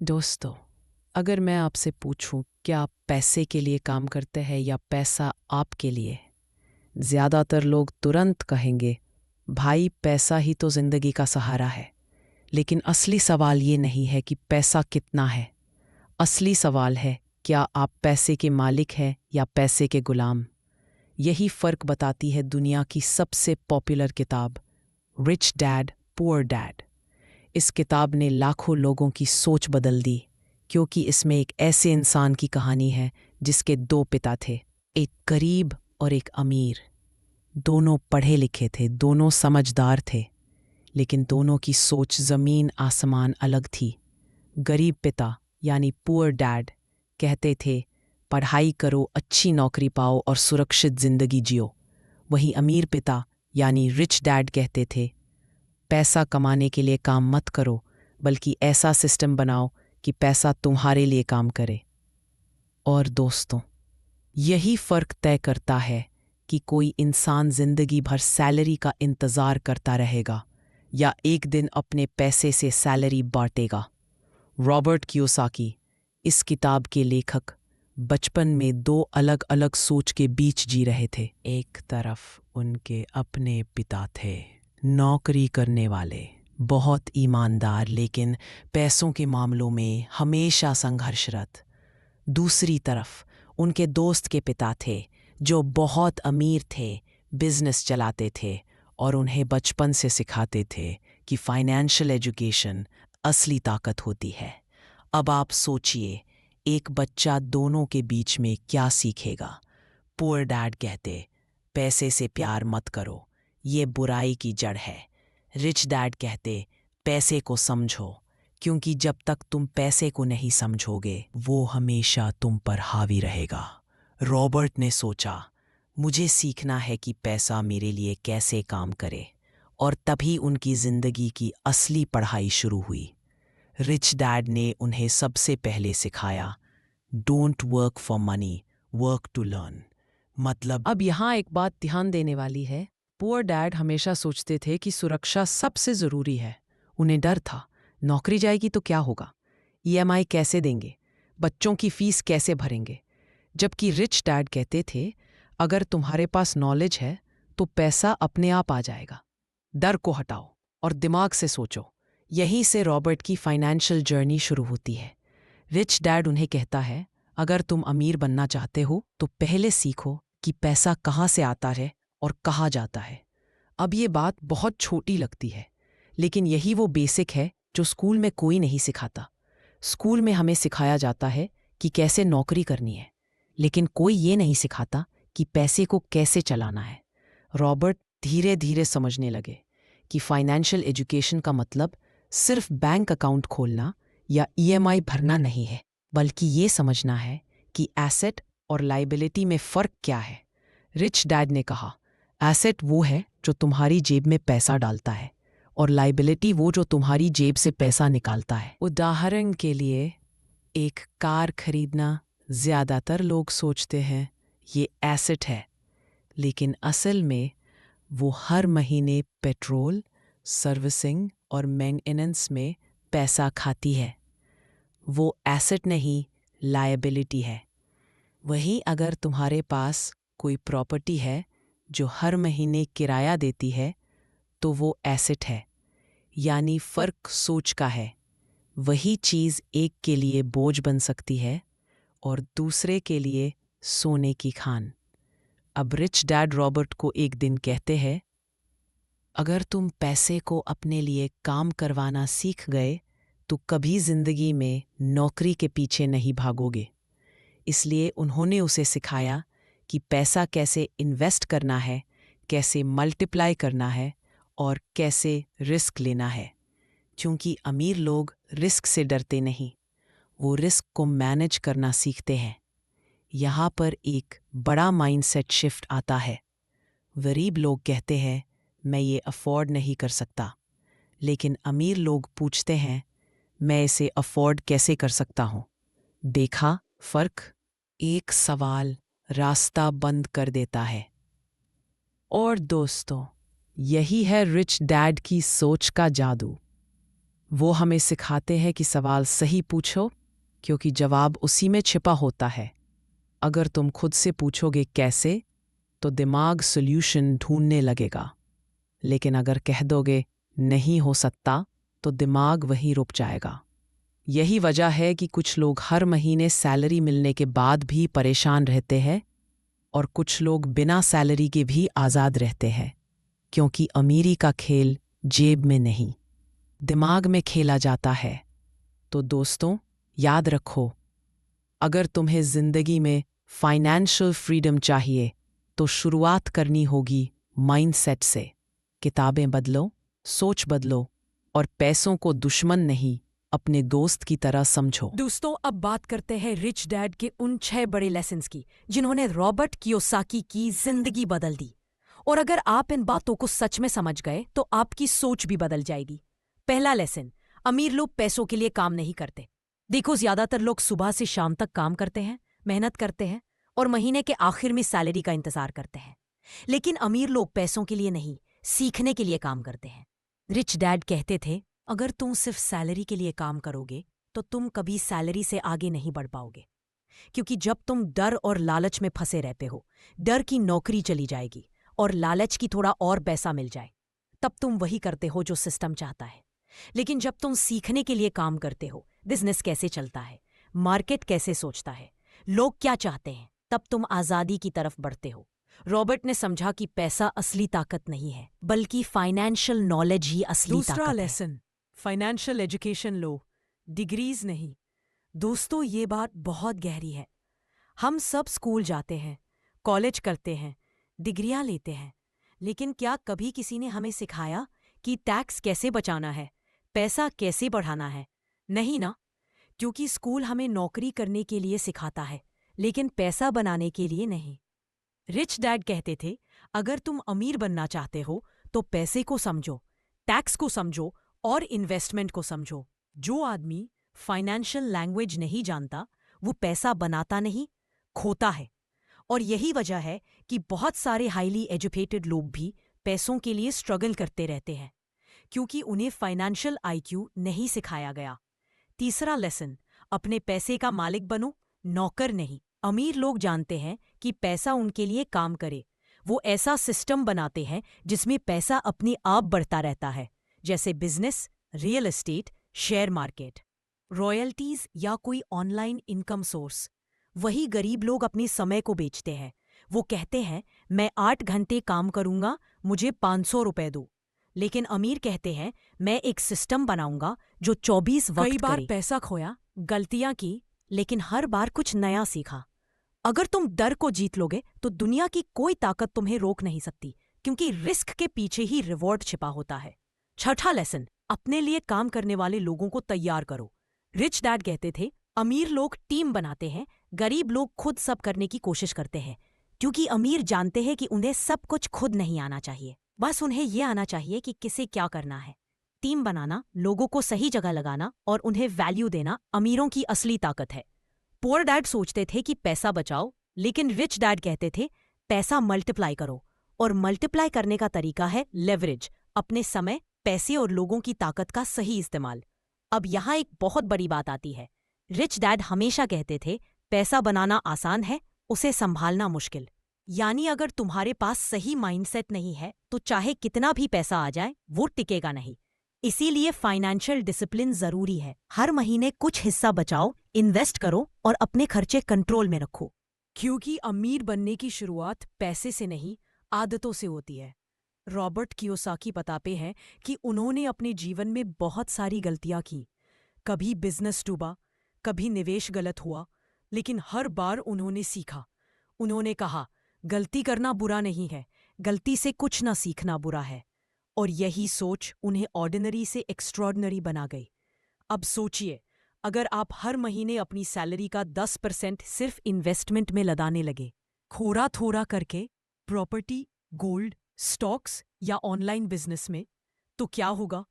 दोस्तों, अगर मैं आपसे पूछूं क्या आप पैसे के लिए काम करते हैं या पैसा आपके लिए, ज़्यादातर लोग तुरंत कहेंगे, भाई पैसा ही तो ज़िंदगी का सहारा है। लेकिन असली सवाल ये नहीं है कि पैसा कितना है। असली सवाल है, क्या आप पैसे के मालिक हैं या पैसे के गुलाम। यही फ़र्क बताती है दुनिया की सबसे पॉपुलर किताब, रिच डैड पुअर डैड। इस किताब ने लाखों लोगों की सोच बदल दी, क्योंकि इसमें एक ऐसे इंसान की कहानी है जिसके दो पिता थे, एक गरीब और एक अमीर। दोनों पढ़े लिखे थे, दोनों समझदार थे, लेकिन दोनों की सोच ज़मीन आसमान अलग थी। गरीब पिता यानी पुअर डैड कहते थे, पढ़ाई करो, अच्छी नौकरी पाओ और सुरक्षित ज़िंदगी जियो। वहीं अमीर पिता यानी रिच डैड कहते थे, पैसा कमाने के लिए काम मत करो, बल्कि ऐसा सिस्टम बनाओ कि पैसा तुम्हारे लिए काम करे। और दोस्तों, यही फ़र्क तय करता है कि कोई इंसान ज़िंदगी भर सैलरी का इंतज़ार करता रहेगा या एक दिन अपने पैसे से सैलरी बांटेगा। रॉबर्ट कियोसाकी, इस किताब के लेखक, बचपन में दो अलग अलग सोच के बीच जी रहे थे। एक तरफ उनके अपने पिता थे, नौकरी करने वाले, बहुत ईमानदार, लेकिन पैसों के मामलों में हमेशा संघर्षरत। दूसरी तरफ उनके दोस्त के पिता थे, जो बहुत अमीर थे, बिजनेस चलाते थे और उन्हें बचपन से सिखाते थे कि फाइनेंशियल एजुकेशन असली ताकत होती है। अब आप सोचिए, एक बच्चा दोनों के बीच में क्या सीखेगा। पुअर डैड कहते, पैसे से प्यार मत करो, ये बुराई की जड़ है। रिच डैड कहते, पैसे को समझो, क्योंकि जब तक तुम पैसे को नहीं समझोगे वो हमेशा तुम पर हावी रहेगा। रॉबर्ट ने सोचा, मुझे सीखना है कि पैसा मेरे लिए कैसे काम करे, और तभी उनकी जिंदगी की असली पढ़ाई शुरू हुई। रिच डैड ने उन्हें सबसे पहले सिखाया, don't work for money, work to learn. मतलब अब यहाँ एक बात ध्यान देने वाली है। पुअर डैड हमेशा सोचते थे कि सुरक्षा सबसे ज़रूरी है। उन्हें डर था, नौकरी जाएगी तो क्या होगा, ईएमआई कैसे देंगे, बच्चों की फीस कैसे भरेंगे। जबकि रिच डैड कहते थे, अगर तुम्हारे पास नॉलेज है तो पैसा अपने आप आ जाएगा। डर को हटाओ और दिमाग से सोचो। यहीं से रॉबर्ट की फाइनेंशियल जर्नी शुरू होती है। रिच डैड उन्हें कहता है, अगर तुम अमीर बनना चाहते हो तो पहले सीखो कि पैसा कहाँ से आता है और कहाँ जाता है। अब ये बात बहुत छोटी लगती है, लेकिन यही वो बेसिक है जो स्कूल में कोई नहीं सिखाता। स्कूल में हमें सिखाया जाता है कि कैसे नौकरी करनी है, लेकिन कोई ये नहीं सिखाता कि पैसे को कैसे चलाना है। रॉबर्ट धीरे धीरे समझने लगे कि फाइनेंशियल एजुकेशन का मतलब सिर्फ बैंक अकाउंट खोलना या ईएमआई भरना नहीं है, बल्कि ये समझना है कि एसेट और लायबिलिटी में फ़र्क क्या है। रिच डैड ने कहा, एसेट वो है जो तुम्हारी जेब में पैसा डालता है, और लायबिलिटी वो जो तुम्हारी जेब से पैसा निकालता है। उदाहरण के लिए, एक कार खरीदना, ज़्यादातर लोग सोचते हैं ये एसेट है, लेकिन असल में वो हर महीने पेट्रोल, सर्विसिंग और मेंटेनेंस में पैसा खाती है। वो एसेट नहीं, लायबिलिटी है। वहीं अगर तुम्हारे पास कोई प्रॉपर्टी है जो हर महीने किराया देती है, तो वो एसेट है। यानी फ़र्क सोच का है। वही चीज़ एक के लिए बोझ बन सकती है और दूसरे के लिए सोने की खान। अब रिच डैड रॉबर्ट को एक दिन कहते हैं, अगर तुम पैसे को अपने लिए काम करवाना सीख गए तो कभी जिंदगी में नौकरी के पीछे नहीं भागोगे। इसलिए उन्होंने उसे सिखाया कि पैसा कैसे इन्वेस्ट करना है, कैसे मल्टीप्लाई करना है और कैसे रिस्क लेना है। क्योंकि अमीर लोग रिस्क से डरते नहीं, वो रिस्क को मैनेज करना सीखते हैं। यहाँ पर एक बड़ा माइंडसेट शिफ्ट आता है। गरीब लोग कहते हैं, मैं ये अफोर्ड नहीं कर सकता, लेकिन अमीर लोग पूछते हैं, मैं इसे अफोर्ड कैसे कर सकता हूँ। देखा फर्क? एक सवाल रास्ता बंद कर देता है। और दोस्तों, यही है रिच डैड की सोच का जादू। वो हमें सिखाते हैं कि सवाल सही पूछो, क्योंकि जवाब उसी में छिपा होता है। अगर तुम खुद से पूछोगे कैसे, तो दिमाग सॉल्यूशन ढूंढने लगेगा। लेकिन अगर कह दोगे नहीं हो सकता, तो दिमाग वहीं रुक जाएगा। यही वजह है कि कुछ लोग हर महीने सैलरी मिलने के बाद भी परेशान रहते हैं और कुछ लोग बिना सैलरी के भी आज़ाद रहते हैं, क्योंकि अमीरी का खेल जेब में नहीं, दिमाग में खेला जाता है। तो दोस्तों, याद रखो, अगर तुम्हें ज़िंदगी में फाइनेंशियल फ्रीडम चाहिए, तो शुरुआत करनी होगी माइंडसेट से। किताबें बदलो, सोच बदलो और पैसों को दुश्मन नहीं, अपने दोस्त की तरह समझो। दोस्तों, अब बात करते हैं रिच डैड के उन 6 बड़े लेसन्स की जिन्होंने रॉबर्ट कियोसाकी की जिंदगी बदल दी। और अगर आप इन बातों को सच में समझ गए तो आपकी सोच भी बदल जाएगी। पहला लेसन, अमीर लोग पैसों के लिए काम नहीं करते। देखो, ज्यादातर लोग सुबह से शाम तक काम करते हैं, मेहनत करते हैं और महीने के आखिर में सैलरी का इंतजार करते हैं। लेकिन अमीर लोग पैसों के लिए नहीं, सीखने के लिए काम करते हैं। रिच डैड कहते थे, अगर तुम सिर्फ सैलरी के लिए काम करोगे तो तुम कभी सैलरी से आगे नहीं बढ़ पाओगे, क्योंकि जब तुम डर और लालच में फंसे रहते हो, डर की नौकरी चली जाएगी और लालच की थोड़ा और पैसा मिल जाए, तब तुम वही करते हो जो सिस्टम चाहता है। लेकिन जब तुम सीखने के लिए काम करते हो, बिजनेस कैसे चलता है, मार्केट कैसे सोचता है, लोग क्या चाहते हैं, तब तुम आज़ादी की तरफ बढ़ते हो। रॉबर्ट ने समझा कि पैसा असली ताकत नहीं है, बल्कि फाइनेंशियल नॉलेज ही असली ताकत है। दूसरा लेसन, फाइनेंशियल एजुकेशन लो, डिग्रीज नहीं। दोस्तों, ये बात बहुत गहरी है। हम सब स्कूल जाते हैं, कॉलेज करते हैं, डिग्रियां लेते हैं, लेकिन क्या कभी किसी ने हमें सिखाया कि टैक्स कैसे बचाना है, पैसा कैसे बढ़ाना है? नहीं ना, क्योंकि स्कूल हमें नौकरी करने के लिए सिखाता है, लेकिन पैसा बनाने के लिए नहीं। रिच डैड कहते थे, अगर तुम अमीर बनना चाहते हो तो पैसे को समझो, टैक्स को समझो और इन्वेस्टमेंट को समझो। जो आदमी फाइनेंशियल लैंग्वेज नहीं जानता, वो पैसा बनाता नहीं, खोता है। और यही वजह है कि बहुत सारे हाईली एजुकेटेड लोग भी पैसों के लिए स्ट्रगल करते रहते हैं, क्योंकि उन्हें फाइनेंशियल आईक्यू नहीं सिखाया गया। तीसरा लेसन, अपने पैसे का मालिक बनो, नौकर नहीं। अमीर लोग जानते हैं कि पैसा उनके लिए काम करे। वो ऐसा सिस्टम बनाते हैं जिसमें पैसा अपने आप बढ़ता रहता है, जैसे business, real estate, share market, royalties या कोई ऑनलाइन इनकम सोर्स। वही गरीब लोग अपने समय को बेचते हैं। वो कहते हैं, मैं 8 घंटे काम करूंगा, मुझे 500 रुपए दो। लेकिन अमीर कहते हैं, मैं एक सिस्टम बनाऊंगा जो 24 वक्त कई बार करे। पैसा खोया, गलतियां की, लेकिन हर बार कुछ नया सीखा। अगर तुम डर को जीत लोगे तो दुनिया की कोई ताकत तुम्हें रोक नहीं सकती, क्योंकि रिस्क के पीछे ही रिवॉर्ड छिपा होता है। छठा लेसन, अपने लिए काम करने वाले लोगों को तैयार करो। रिच डैड कहते थे, अमीर लोग टीम बनाते हैं, गरीब लोग खुद सब करने की कोशिश करते हैं, क्योंकि अमीर जानते हैं कि उन्हें सब कुछ खुद नहीं आना चाहिए, बस उन्हें यह आना चाहिए कि किसे क्या करना है। टीम बनाना, लोगों को सही जगह लगाना और उन्हें वैल्यू देना अमीरों की असली ताकत है। पुअर डैड सोचते थे कि पैसा बचाओ, लेकिन रिच डैड कहते थे, पैसा मल्टीप्लाई करो। और मल्टीप्लाई करने का तरीका है लेवरेज, अपने समय, पैसे और लोगों की ताकत का सही इस्तेमाल। अब यहाँ एक बहुत बड़ी बात आती है। रिच डैड हमेशा कहते थे, पैसा बनाना आसान है, उसे संभालना मुश्किल। यानी अगर तुम्हारे पास सही माइंडसेट नहीं है तो चाहे कितना भी पैसा आ जाए, वो टिकेगा नहीं। इसीलिए फाइनेंशियल डिसिप्लिन जरूरी है। हर महीने कुछ हिस्सा बचाओ, इन्वेस्ट करो और अपने खर्चे कंट्रोल में रखो, क्योंकि अमीर बनने की शुरुआत पैसे से नहीं, आदतों से होती है। रॉबर्ट कियोसाकी बताते हैं कि उन्होंने अपने जीवन में बहुत सारी गलतियां की। कभी बिजनेस डूबा, कभी निवेश गलत हुआ, लेकिन हर बार उन्होंने सीखा। उन्होंने कहा, गलती करना बुरा नहीं है, गलती से कुछ ना सीखना बुरा है। और यही सोच उन्हें ऑर्डिनरी से एक्स्ट्रॉर्डिनरी बना गई। अब सोचिए, अगर आप हर महीने अपनी सैलरी का 10% सिर्फ इन्वेस्टमेंट में लगाने लगे, थोड़ा थोड़ा करके, प्रॉपर्टी, गोल्ड, स्टॉक्स या ऑनलाइन बिजनेस में, तो क्या होगा?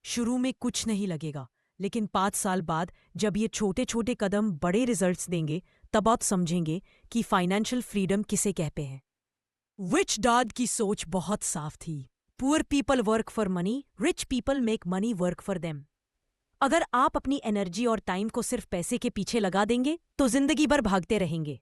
शुरू में कुछ नहीं लगेगा, लेकिन 5 साल बाद जब ये छोटे छोटे कदम बड़े रिजल्ट्स देंगे, तब आप समझेंगे कि फाइनेंशियल फ्रीडम किसे कहते हैं। रिच डैड की सोच बहुत साफ थी। Poor people work for money, rich people make money work for them. अगर आप अपनी एनर्जी और टाइम को सिर्फ पैसे के पीछे लगा देंगे तो जिंदगी भर भागते रहेंगे।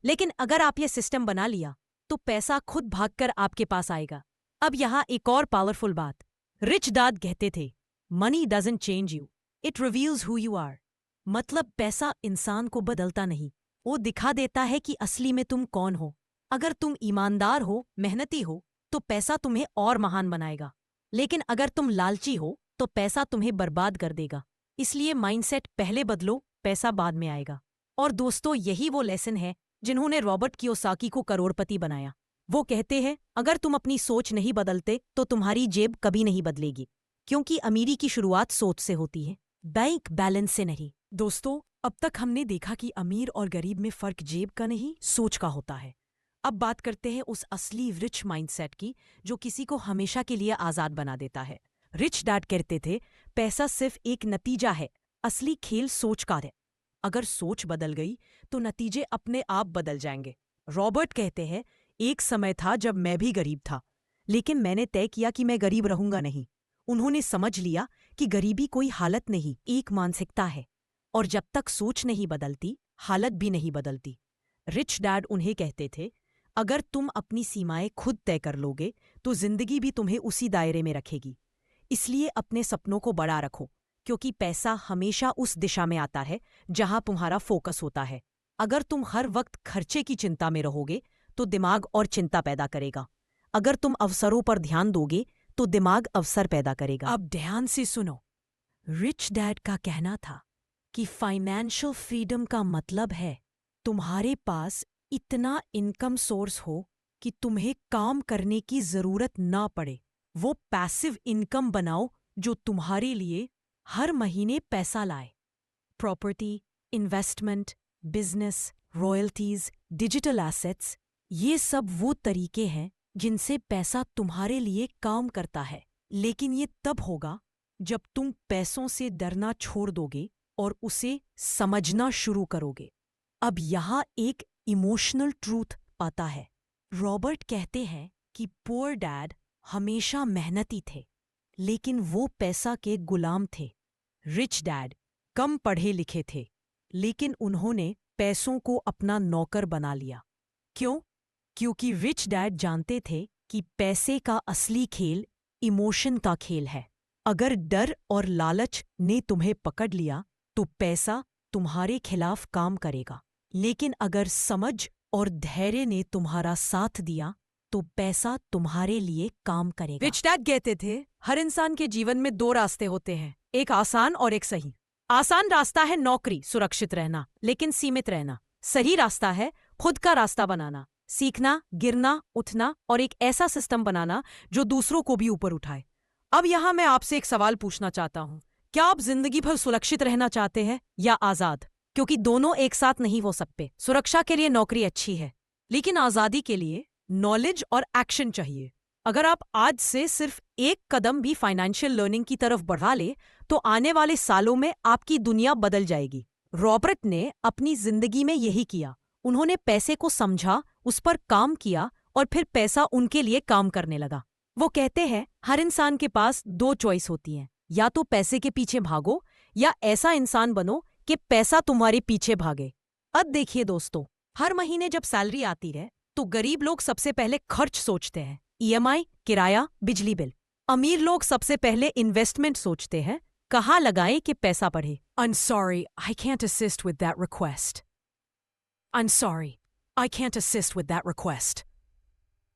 लेकिन अगर आप ये सिस्टम बना लिया तो पैसा खुद भागकर आपके पास आएगा। अब यहाँ एक और पावरफुल बात। रिच डैड कहते थे, money doesn't change you, it reveals who you are. मतलब पैसा इंसान को बदलता नहीं, वो दिखा देता है कि असली में तुम कौन हो। अगर तुम ईमानदार हो, मेहनती हो, तो पैसा तुम्हें और महान बनाएगा। लेकिन अगर तुम लालची हो तो पैसा तुम्हें बर्बाद कर देगा। इसलिए माइंडसेट पहले बदलो, पैसा बाद में आएगा। और दोस्तों, यही वो लेसन है जिन्होंने रॉबर्ट कियोसाकी को करोड़पति बनाया। वो कहते हैं, अगर तुम अपनी सोच नहीं बदलते तो तुम्हारी जेब कभी नहीं बदलेगी, क्योंकि अमीरी की शुरुआत सोच से होती है, बैंक बैलेंस से नहीं। दोस्तों, अब तक हमने देखा कि अमीर और गरीब में फर्क जेब का नहीं, सोच का होता है। अब बात करते हैं उस असली रिच माइंडसेट की जो किसी को हमेशा के लिए आजाद बना देता है। रिच डैड कहते थे, पैसा सिर्फ एक नतीजा है, असली खेल सोच का है। अगर सोच बदल गई तो नतीजे अपने आप बदल जाएंगे। रॉबर्ट कहते हैं, एक समय था जब मैं भी गरीब था, लेकिन मैंने तय किया कि मैं गरीब रहूंगा नहीं। उन्होंने समझ लिया कि गरीबी कोई हालत नहीं, एक मानसिकता है, और जब तक सोच नहीं बदलती, हालत भी नहीं बदलती। रिच डैड उन्हें कहते थे, अगर तुम अपनी सीमाएं खुद तय कर लोगे तो जिंदगी भी तुम्हें उसी दायरे में रखेगी। इसलिए अपने सपनों को बड़ा रखो, क्योंकि पैसा हमेशा उस दिशा में आता है जहां तुम्हारा फोकस होता है। अगर तुम हर वक्त खर्चे की चिंता में रहोगे तो दिमाग और चिंता पैदा करेगा। अगर तुम अवसरों पर ध्यान दोगे तो दिमाग अवसर पैदा करेगा। अब ध्यान से सुनो। रिच डैड का कहना था कि फाइनेंशियल फ्रीडम का मतलब है तुम्हारे पास इतना इनकम सोर्स हो कि तुम्हें काम करने की जरूरत ना पड़े। वो पैसिव इनकम बनाओ जो तुम्हारे लिए हर महीने पैसा लाए। Property, investment, business, royalties, digital assets, ये सब वो तरीके हैं जिनसे पैसा तुम्हारे लिए काम करता है। लेकिन ये तब होगा जब तुम पैसों से डरना छोड़ दोगे और उसे समझना शुरू करोगे। अब यहाँ एक इमोशनल ट्रूथ आता है। रॉबर्ट कहते हैं कि पुअर डैड हमेशा मेहनती थे, लेकिन वो पैसा के गुलाम थे। रिच डैड कम पढ़े लिखे थे, लेकिन उन्होंने पैसों को अपना नौकर बना लिया। क्यों? क्योंकि रिच डैड जानते थे कि पैसे का असली खेल इमोशन का खेल है। अगर डर और लालच ने तुम्हें पकड़ लिया तो पैसा तुम्हारे खिलाफ काम करेगा, लेकिन अगर समझ और धैर्य ने तुम्हारा साथ दिया तो पैसा तुम्हारे लिए काम करेगा। रिच डैड कहते थे, हर इंसान के जीवन में दो रास्ते होते हैं, एक आसान और एक सही। आसान रास्ता है नौकरी, सुरक्षित रहना, लेकिन सीमित रहना। सही रास्ता है खुद का रास्ता बनाना, सीखना, गिरना, उठना और एक ऐसा सिस्टम बनाना जो दूसरों को भी ऊपर उठाए। अब यहाँ मैं आपसे एक सवाल पूछना चाहता हूँ, क्या आप जिंदगी भर सुरक्षित रहना चाहते हैं या आजाद? क्योंकि दोनों एक साथ नहीं हो सकते। सुरक्षा के लिए नौकरी अच्छी है, लेकिन आजादी के लिए नॉलेज और एक्शन चाहिए। अगर आप आज से सिर्फ एक कदम भी फाइनेंशियल लर्निंग की तरफ बढ़ा ले तो आने वाले सालों में आपकी दुनिया बदल जाएगी। रॉबर्ट ने अपनी जिंदगी में यही किया। उन्होंने पैसे को समझा, उस पर काम किया और फिर पैसा उनके लिए काम करने लगा। वो कहते हैं, हर इंसान के पास दो चॉइस होती हैं, या तो पैसे के पीछे भागो या ऐसा इंसान बनो कि पैसा तुम्हारे पीछे भागे। अब देखिए दोस्तों, हर महीने जब सैलरी आती है तो गरीब लोग सबसे पहले खर्च सोचते हैं, ईएमआई, किराया, बिजली बिल। अमीर लोग सबसे पहले इन्वेस्टमेंट सोचते हैं, कहाँ लगाएं कि पैसा बढ़े। I'm sorry, I can't assist with that request. I'm sorry, I can't assist with that request.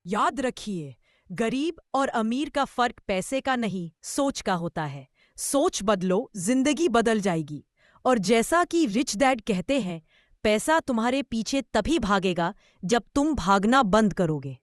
याद रखिए, गरीब और अमीर का फर्क पैसे का नहीं, सोच का होता है। सोच बदलो, जिंदगी बदल जाएगी। और जैसा कि रिच डैड कहते हैं, पैसा तुम्हारे पीछे तभी भागेगा जब तुम भागना बंद करोगे।